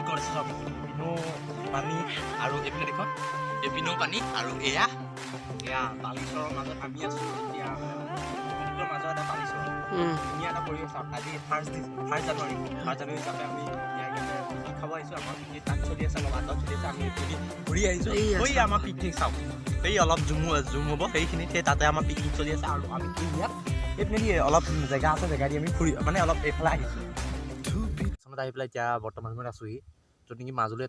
কৰিছে চব পিনো পানী আৰু এইফালে দেখোন এই পিনো পানী আৰু এয়া বালিচৰৰ মাজত আমি আছো এতিয়া সমুদ্ৰৰ মাজত এটা বালিচৰ ধুনীয়া এটা পৰিৱেশ আজি ফাৰ্ষ্ট জানুৱাৰী হিচাপে আমি খাব আহিছোঁ আমাৰ পিকনিক তাত চলি আছে অলপ আঁতৰত চলি আছে আমি ঘূৰি আহিছোঁ সেই আমাৰ পিকনিক চাওঁ সেই অলপ জুম হ'ব সেইখিনিত সেই তাতে আমাৰ পিকনিক চলি আছে আৰু আমি ইয়াত এইপিনে অলপ জেগা আছে জেগা দি আমি ফুৰি মানে অলপ এইফালে আহিছোঁ আচলতে আহি পেলাই এতিয়া বৰ্তমান সময়ত আছোঁহি য'ত নেকি মাজুলী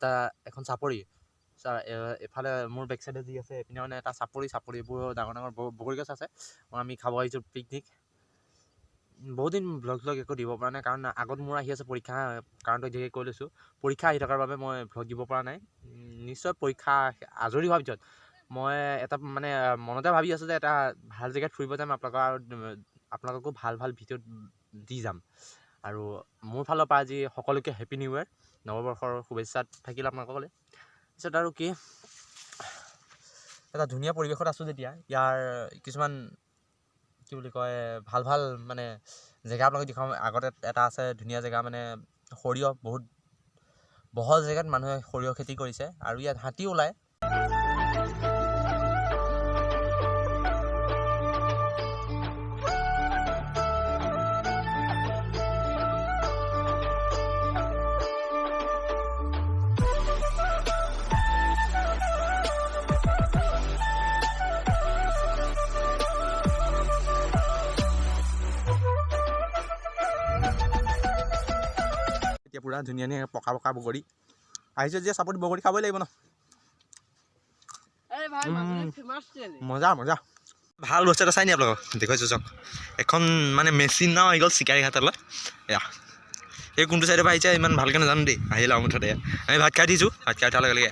এখন চাপৰি এফালে মোৰ বেক চাইডে যি আছে এইপিনে মানে এটা চাপৰিবোৰ ডাঙৰ ডাঙৰ বগৰী গছ আছে আমি খাব আহিছোঁ পিকনিক বহুত দিন ভ্লগ একো দিব পৰা নাই কাৰণ আগত মোৰ আহি আছে পৰীক্ষা কাৰণটো এতিয়াকৈ কৈ লৈছোঁ পৰীক্ষা আহি থকাৰ বাবে মই ভ্লগ দিব পৰা নাই নিশ্চয় পৰীক্ষা আজৰি হোৱাৰ পিছত মই এটা মানে মনতে ভাবি আছোঁ যে এটা ভাল জেগাত ফুৰিব যাম আপোনালোককো ভাল ভিডিঅ' দি যাম আৰু মোৰ ফালৰ পৰা আজি সকলোকে হেপী নিউ ইয়েৰ নৱবৰ্ষৰ শুভেচ্ছা থাকিল আপোনালোকলৈ পিছত আৰু কি এটা ধুনীয়া পৰিৱেশত আছোঁ যেতিয়া ইয়াৰ কিছুমান কি বুলি কয় ভাল মানে জেগা আপোনালোকে দেখাম আগতে এটা আছে ধুনীয়া জেগা মানে সৰিয়হ বহুত বহল জেগাত মানুহে সৰিয়হ খেতি কৰিছে আৰু ইয়াত হাতী ওলায় পুৰা ধুনীয়া পকা বগৰী আহিছোঁ যে চাপৰিত বগৰী খাবই লাগিব ন মজা ভাল বস্তু এটা চাই নি আপোনালোকক দেখুৱাইছোঁ চাওক এখন মানে মেচিন নাও আহি গ'ল চিকাৰী ঘাটলৈ এয়া এই কোনটো চাইডৰ পৰা আহিছে ইমান ভালকৈ নাজানো দেই আহিলে আৰু মুঠতে আমি ভাত খাই দিছোঁ ভাত খাই উঠাৰ লগে লগে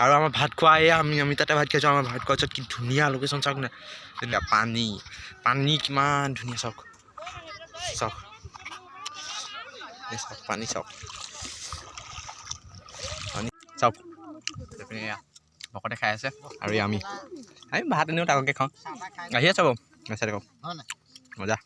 আৰু আমাৰ ভাত খোৱা এয়া আমি তাতে ভাত খাইছোঁ আমাৰ ভাত খোৱাৰ পিছত কি ধুনীয়া লোকেশ্যন চাওক নে ধুনীয়া পানী কিমান ধুনীয়া চাওক পানী চাওক এইপিনে ভকতে খাই আছে আৰু আমি ভাত এনেও ডাঙৰকৈ খাওঁ আহি আছে বাৰু চাই থাকক মজা